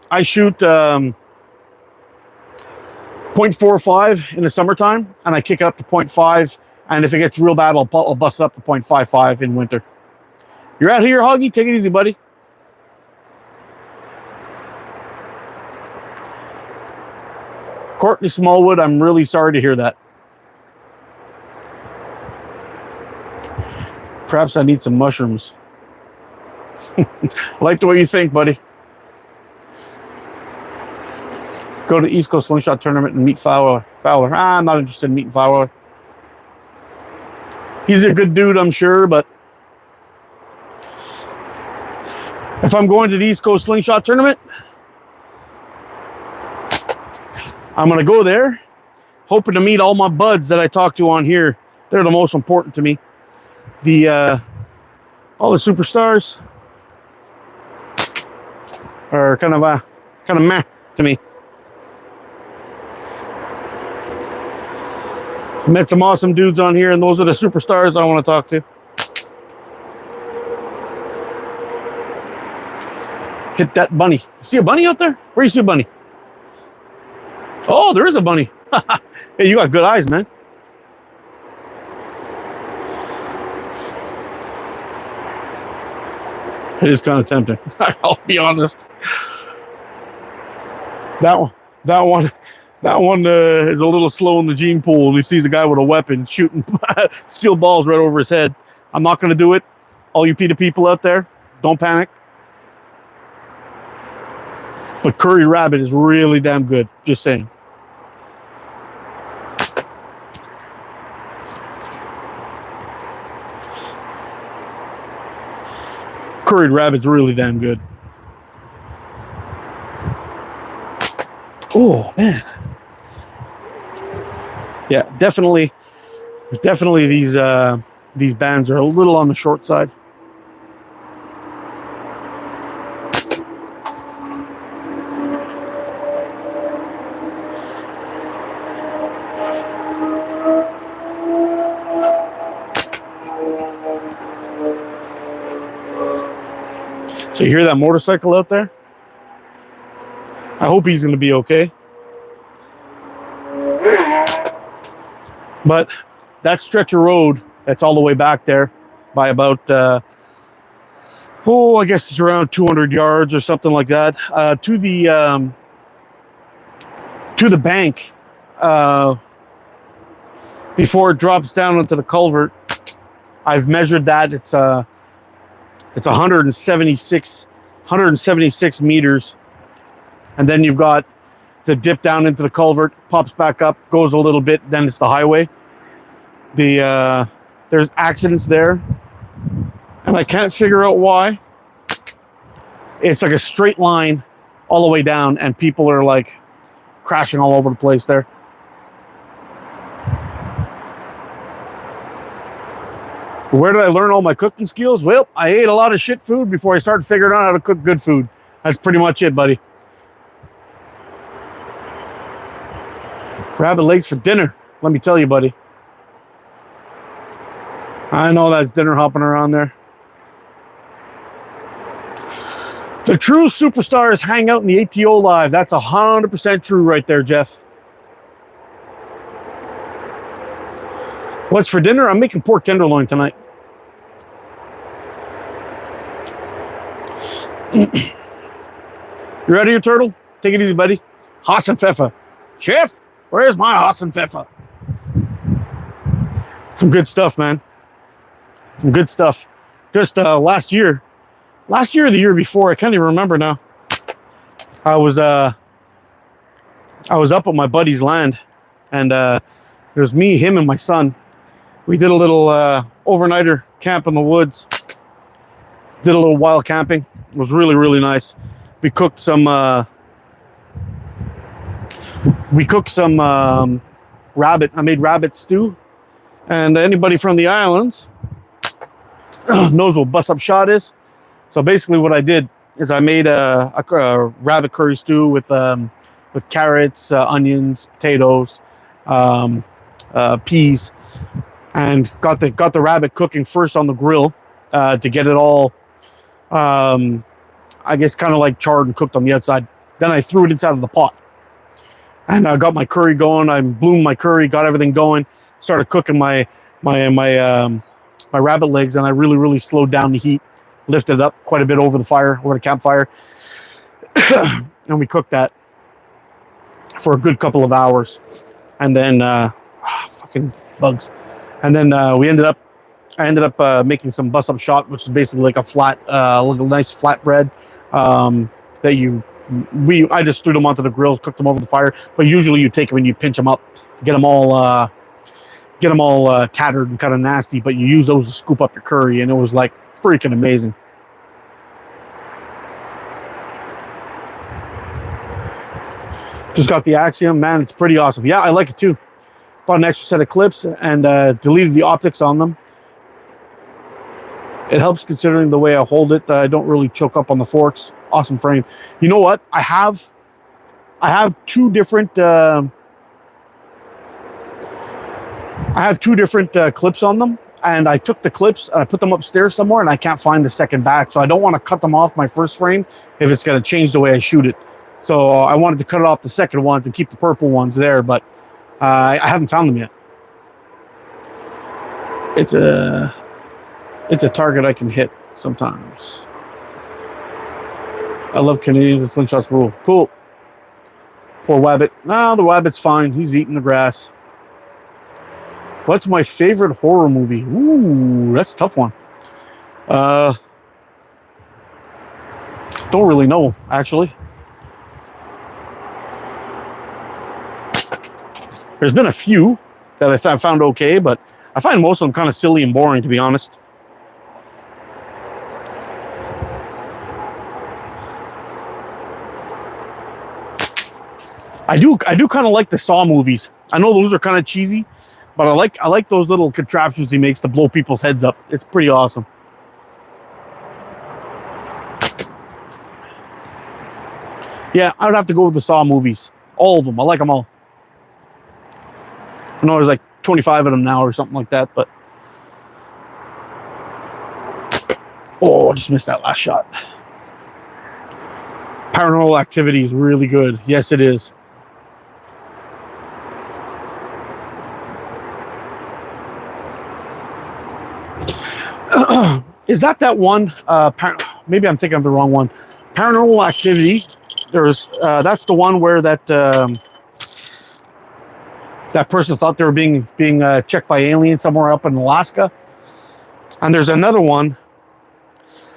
0.45 in the summertime, and I kick it up to 0.5. And if it gets real bad, I'll bust it up to 0.55 in winter. You're out here, Hoggy? Take it easy, buddy. Courtney Smallwood, I'm really sorry to hear that. Perhaps I need some mushrooms. I like the way you think, buddy. Go to East Coast Slingshot tournament and meet Fowler. I'm not interested in meeting Fowler. He's a good dude, I'm sure, but if I'm going to the East Coast Slingshot tournament, I'm going to go there, hoping to meet all my buds that I talk to on here. They're the most important to me. All the superstars are kind of meh to me. Met some awesome dudes on here, and those are the superstars I want to talk to. Hit that bunny. See a bunny out there? Where you see a bunny? Oh, there is a bunny. Hey, you got good eyes, man. It is kind of tempting. I'll be honest. That one is a little slow in the gene pool. He sees a guy with a weapon shooting steel balls right over his head. I'm not going to do it. All you PETA people out there, don't panic. But curry rabbit is really damn good. Just saying. Curried rabbit's really damn good. Oh man. Yeah, definitely these bands are a little on the short side. So you hear that motorcycle out there? I hope he's going to be okay. But that stretch of road that's all the way back there by about, I guess it's around 200 yards or something like that, to the bank before it drops down into the culvert. I've measured that. It's 176 meters. And then you've got the dip down into the culvert, pops back up, goes a little bit, then it's the highway. There's accidents there, and I can't figure out why. It's like a straight line all the way down, and people are like crashing all over the place there. Where did I learn all my cooking skills? Well, I ate a lot of shit food before I started figuring out how to cook good food. That's pretty much it, buddy. Rabbit legs for dinner. Let me tell you, buddy. I know that's dinner hopping around there. The true superstars hang out in the ATO live. That's 100% true right there, Jeff. What's for dinner? I'm making pork tenderloin tonight. You ready, you turtle? Take it easy, buddy. Hassenpfeffer. Chef, where's my Hassenpfeffer? Some good stuff, man. Some good stuff. Just last year or the year before, I can't even remember now. I was up at my buddy's land, and it was me, him, and my son. We did a little overnighter camp in the woods. Did a little wild camping. It was really, really nice. We cooked some rabbit. I made rabbit stew, and anybody from the islands knows what bust up shot is. So basically what I did is I made a rabbit curry stew with carrots, onions, potatoes, peas, and got the rabbit cooking first on the grill to get it all, I guess, kind of like charred and cooked on the outside. Then I threw it inside of the pot, and I got my curry going. I bloomed my curry, got everything going, started cooking my rabbit legs, and I really, really slowed down the heat, lifted it up quite a bit over the campfire, and we cooked that for a good couple of hours, and then fucking bugs, and then I ended up making some bust up shot, which is basically like a flat, like a nice flatbread I just threw them onto the grills, cooked them over the fire. But usually you take them and you pinch them up to get them all tattered and kind of nasty. But you use those to scoop up your curry, and it was like freaking amazing. Just got the Axiom, man. It's pretty awesome. Yeah, I like it too. Bought an extra set of clips and deleted the optics on them. It helps considering the way I hold it. I don't really choke up on the forks. Awesome frame. You know what? I have two different clips on them, and I took the clips and I put them upstairs somewhere, and I can't find the second back. So I don't want to cut them off my first frame if it's going to change the way I shoot it. So I wanted to cut it off the second ones and keep the purple ones there, but I haven't found them yet. It's a target I can hit sometimes. I love Canadians and Slingshots rule. Cool. Poor Wabbit. No, the Wabbit's fine. He's eating the grass. What's my favorite horror movie? Ooh, that's a tough one. Don't really know, actually. There's been a few that I found okay, but I find most of them kind of silly and boring, to be honest. I do kind of like the Saw movies. I know those are kind of cheesy, but I like those little contraptions he makes to blow people's heads up. It's pretty awesome. Yeah, I would have to go with the Saw movies. All of them. I like them all. I know there's like 25 of them now or something like that, but... Oh, I just missed that last shot. Paranormal Activity is really good. Yes, it is. Is that one? Maybe I'm thinking of the wrong one. Paranormal Activity. There's that's the one where that person thought they were being checked by aliens somewhere up in Alaska. And there's another one.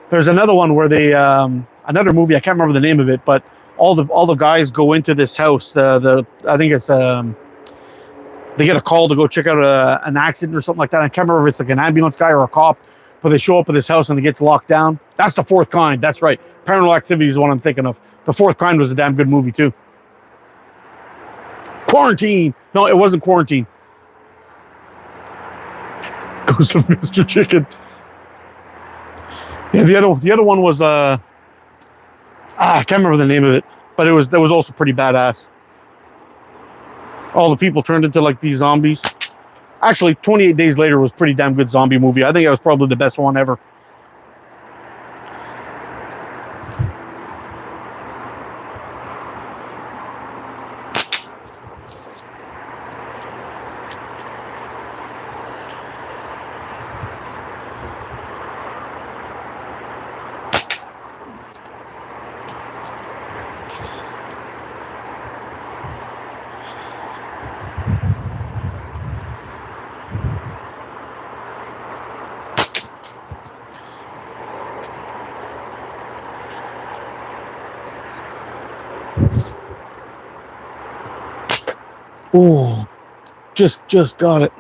There's another one where they another movie. I can't remember the name of it, but all the guys go into this house. I think it's they get a call to go check out an accident or something like that. I can't remember if it's like an ambulance guy or a cop, but they show up at this house and it gets locked down. That's The Fourth Kind. That's right. Paranormal Activity is what I'm thinking of. The Fourth Kind was a damn good movie too. Quarantine. No, it wasn't Quarantine. Ghost of Mr. Chicken. Yeah, the other one was I can't remember the name of it, but that was also pretty badass. All the people turned into like these zombies. Actually, 28 Days Later was a pretty damn good zombie movie. I think it was probably the best one ever. Oh, just got it.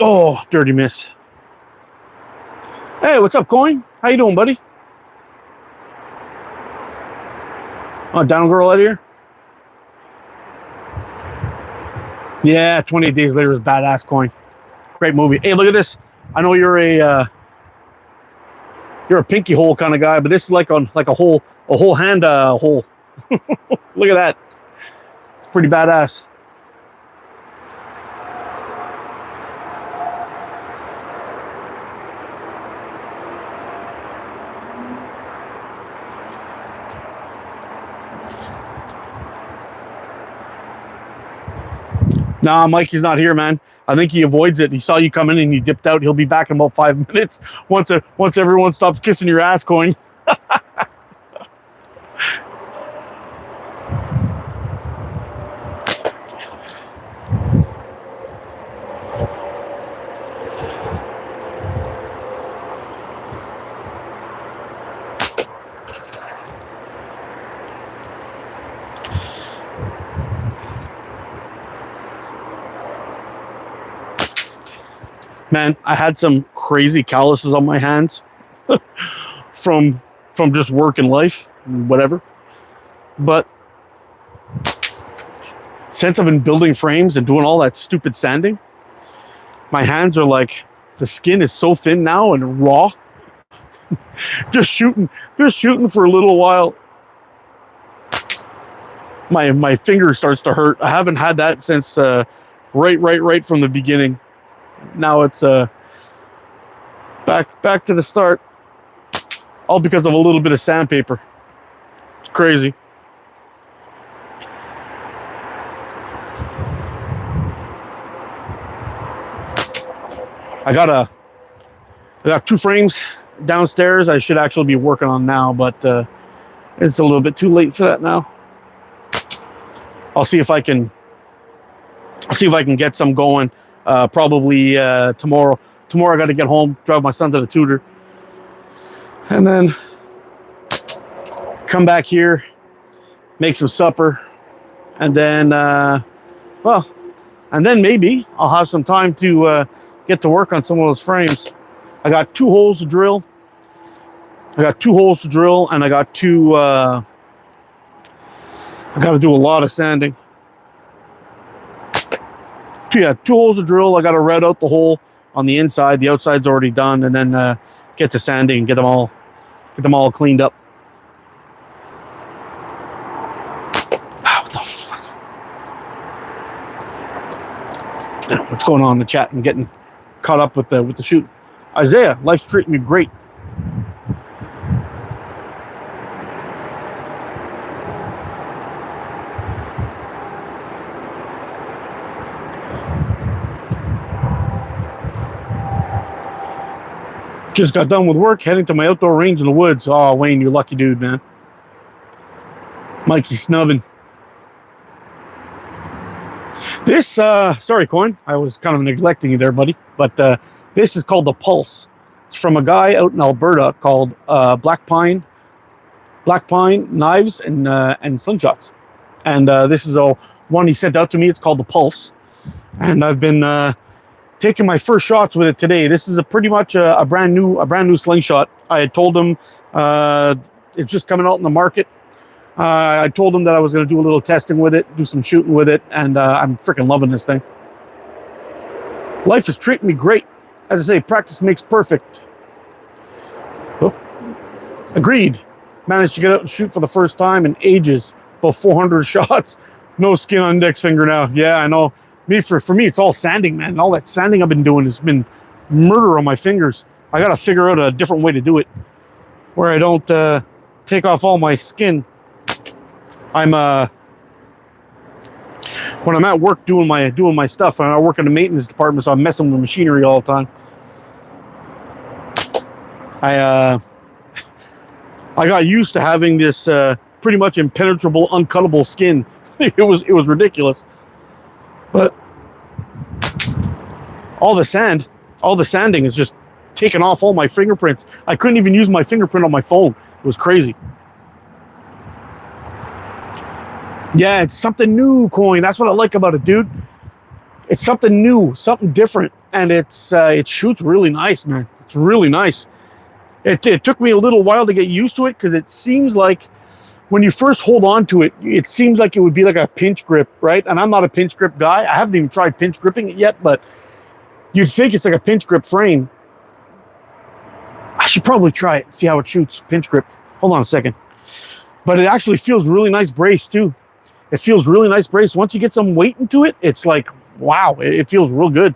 Oh, dirty miss. Hey, what's up, Coin? How you doing, buddy? Oh, down girl out here? Yeah, 28 Days Later is badass, Coin. Great movie. Hey, look at this. I know you're a pinky hole kind of guy, but this is like a whole hand hole. Look at that. It's pretty badass. Nah, Mikey's not here, man. I think he avoids it. He saw you come in and he dipped out. He'll be back in about 5 minutes once everyone stops kissing your ass, Coin. Man, I had some crazy calluses on my hands from just work and life, whatever. But since I've been building frames and doing all that stupid sanding, my hands are like, the skin is so thin now and raw. just shooting for a little while. My finger starts to hurt. I haven't had that since right from the beginning. Now it's back to the start. all because of a little bit of sandpaper. It's crazy. I got 2 frames downstairs I should actually be working on now, but it's a little bit too late for that now. I'll see if I can get some going probably tomorrow. Tomorrow I got to get home, drive my son to the tutor, and then come back here, make some supper, and then maybe I'll have some time to get to work on some of those frames. I got 2 holes to drill. And I got 2 I got to do a lot of sanding. 2 holes to drill. I got to red out the hole on the inside. The outside's already done, and then get to sanding and get them all cleaned up. What the fuck? What's going on in the chat? I'm getting caught up with the shoot. Isaiah, life's treating me great. Just got done with work, heading to my outdoor range in the woods. Oh, Wayne, you lucky dude, man. Mikey snubbing. This, sorry, Coin. I was kind of neglecting you there, buddy. But this is called the Pulse. It's from a guy out in Alberta called Black Pine Knives and Slingshots. And this is one he sent out to me. It's called the Pulse. And I've been taking my first shots with it today. This is pretty much a brand new Slingshot. I had told him it's just coming out in the market. I told him that I was going to do a little testing with it, do some shooting with it, and I'm freaking loving this thing. Life is treating me great. As I say, practice makes perfect. Oh, agreed. Managed to get out and shoot for the first time in ages. About 400 shots. No skin on index finger now. Yeah, I know. For me, it's all sanding, man. And all that sanding I've been doing has been murder on my fingers. I got to figure out a different way to do it, where I don't take off all my skin. I'm when I'm at work doing my stuff, and I work in the maintenance department, so I'm messing with machinery all the time. I got used to having this pretty much impenetrable, uncuttable skin. It was ridiculous. But all the sanding is just taking off all my fingerprints. I couldn't even use my fingerprint on my phone. It was crazy. Yeah, it's something new, Coin. That's what I like about it, dude. It's something new, something different, and it shoots really nice, man. It's really nice. It took me a little while to get used to it, because it seems like when you first hold on to it, it seems like it would be like a pinch grip, right? And I'm not a pinch grip guy. I haven't even tried pinch gripping it yet, but you'd think it's like a pinch grip frame. I should probably try it, see how it shoots, pinch grip. Hold on a second. But it actually feels really nice brace, too. It feels really nice brace. Once you get some weight into it, it's like, wow, it feels real good.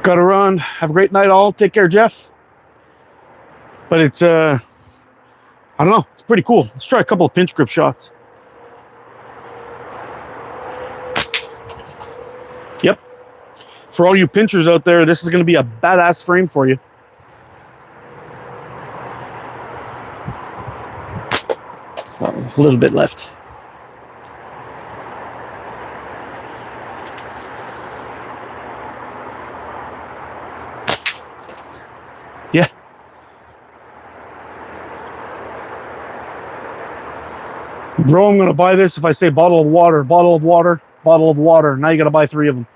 Gotta run. Have a great night, all. Take care, Jeff. But it's, I don't know. It's pretty cool. Let's try a couple of pinch grip shots. Yep. For all you pinchers out there, this is going to be a badass frame for you. A little bit left. Yeah. Bro, I'm going to buy this if I say bottle of water, bottle of water, bottle of water. Now you got to buy 3 of them.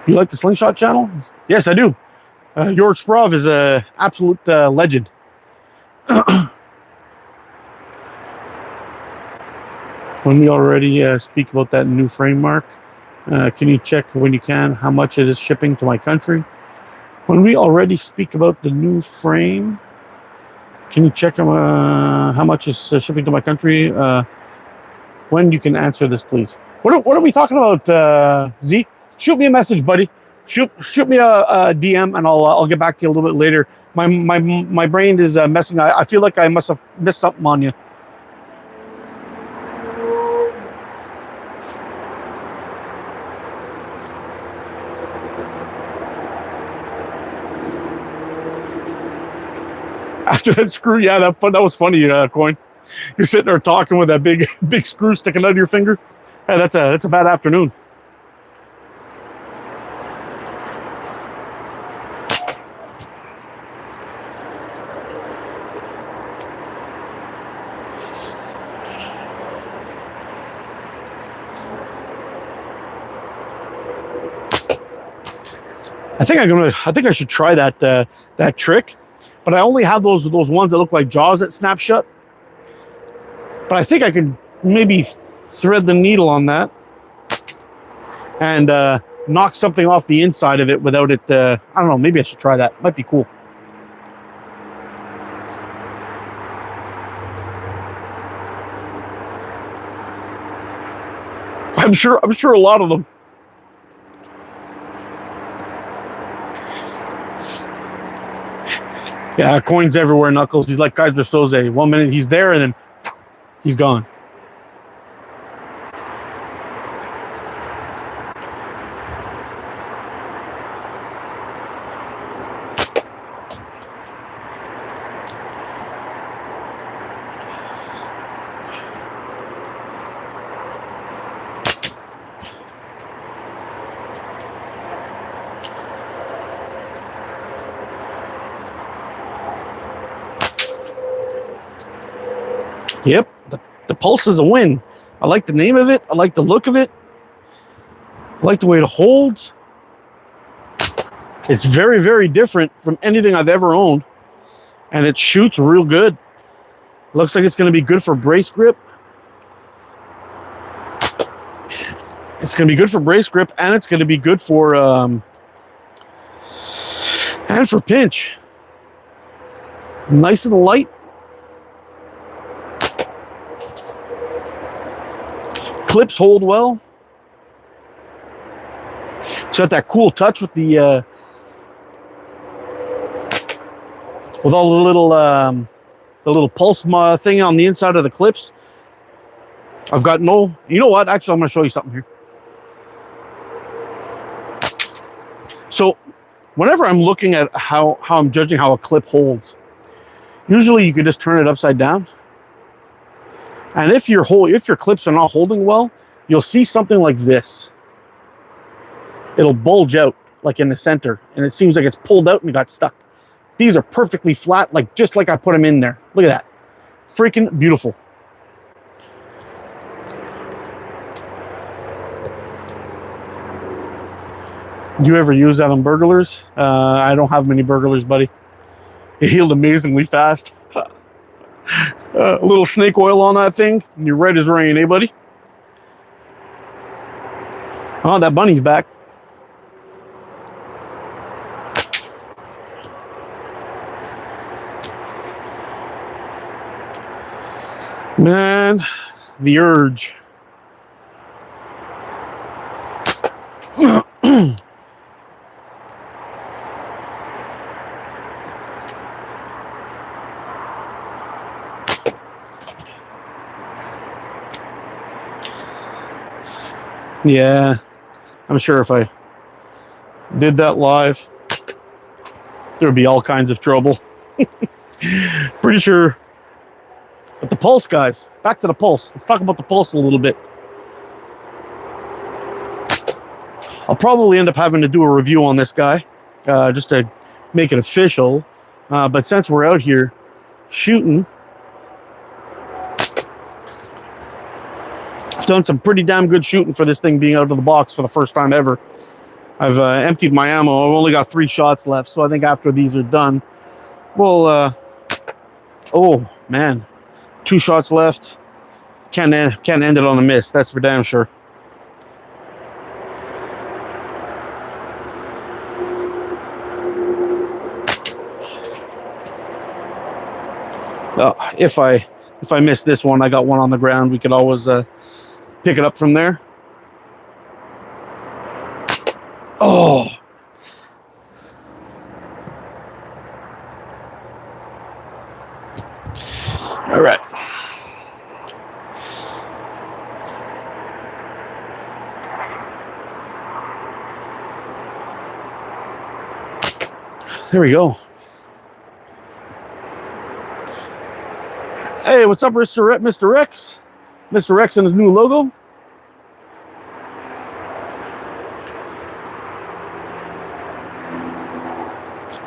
You like the Slingshot channel? Yes, I do. York Sprav is an absolute legend. When we already speak about that new frame mark, can you check when you can how much it is shipping to my country? When we already speak about the new frame, can you check how much is shipping to my country? When you can answer this, please. What are we talking about, Z? Shoot me a message, buddy. shoot me a DM, and I'll get back to you a little bit later. My brain is messing. I feel like I must have missed something on you. After that screw, yeah, that was funny, Coin. You're sitting there talking with that big screw sticking out of your finger. Hey, that's a bad afternoon. I think I should try that trick, but I only have those ones that look like jaws that snap shut. But I think I could maybe thread the needle on that and knock something off the inside of it without it. I don't know. Maybe I should try that. Might be cool. I'm sure a lot of them. Yeah, Coin's everywhere, Knuckles. He's like Kaiser Soze. 1 minute he's there, and then he's gone. Yep, the pulse is a win. I like the name of it. I like the look of it. I like the way it holds. It's very, very different from anything I've ever owned. And it shoots real good. Looks like it's going to be good for brace grip. It's going to be good for brace grip, and it's going to be good for and for pinch. Nice and light. Clips hold well. It's got that cool touch with the with all the little pulse thing on the inside of the clips. I've got no. You know what? Actually, I'm going to show you something here. So, whenever I'm looking at how I'm judging how a clip holds, usually you could just turn it upside down. And if your clips are not holding well, you'll see something like this. It'll bulge out like in the center, and it seems like it's pulled out and got stuck. These are perfectly flat, just like I put them in there. Look at that. Freaking beautiful. Do you ever use that on burglars? I don't have many burglars, buddy. It healed amazingly fast. A little snake oil on that thing, and you're right as rain, eh, buddy? Oh, that bunny's back. Man, the urge. Yeah, I'm sure if I did that live, there would be all kinds of trouble. Pretty sure. But the pulse, guys, back to the pulse. Let's talk about the pulse a little bit. I'll probably end up having to do a review on this guy, just to make it official. But since we're out here shooting, I've done some pretty damn good shooting for this thing being out of the box for the first time ever. I've emptied my ammo. I've only got 3 shots left, so I think after these are done, well, oh man, 2 shots left. Can't end it on a miss. That's for damn sure. If I miss this one, I got one on the ground. We could always pick it up from there. Oh, All right. There we go. Hey, what's up, Mr. Rex? Mr. Rex and his new logo.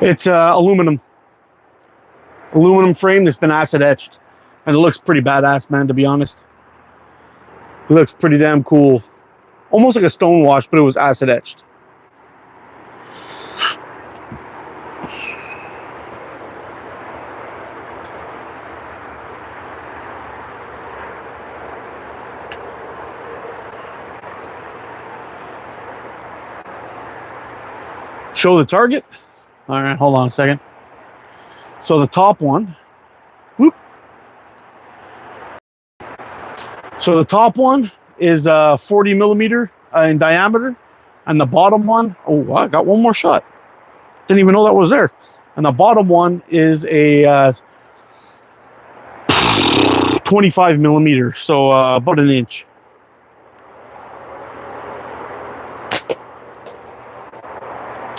It's aluminum frame that's been acid etched, and it looks pretty badass, man, to be honest. It looks pretty damn cool. Almost like a stone wash, but it was acid etched. Show the target. All right, hold on a second. So the top one, whoop. So the top one is 40 millimeter in diameter, and the bottom one, oh, I got one more shot. Didn't even know that was there. And the bottom one is a 25 millimeter, so about an inch.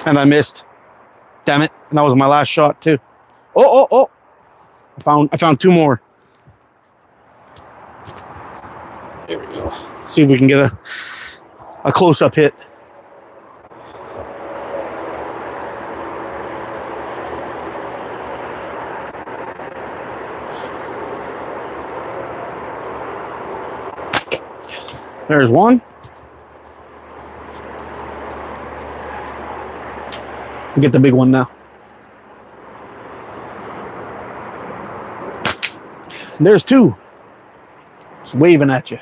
And I missed. Damn it. And that was my last shot too. Oh. I found two more. There we go. See if we can get a close-up hit. There's one. Get the big one now. And there's two. It's waving at you.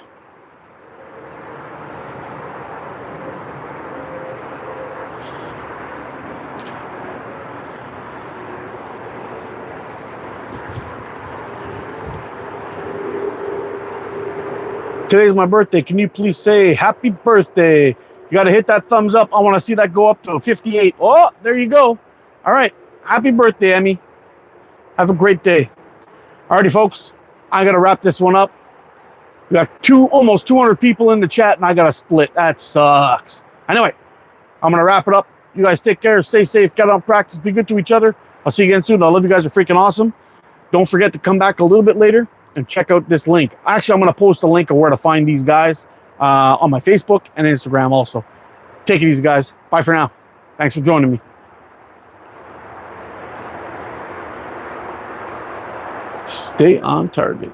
Today's my birthday. Can you please say happy birthday? You got to hit that thumbs up. I want to see that go up to 58. Oh, there you go. All right. Happy birthday, Emmy. Have a great day. Alrighty, folks. I got to wrap this one up. We got almost 200 people in the chat, and I got to split. That sucks. Anyway, I'm going to wrap it up. You guys take care. Stay safe. Get on practice. Be good to each other. I'll see you again soon. I love you guys. Are freaking awesome. Don't forget to come back a little bit later and check out this link. Actually, I'm going to post a link of where to find these guys on my Facebook and Instagram also. Take it easy, guys. Bye for now. Thanks for joining me. Stay on target.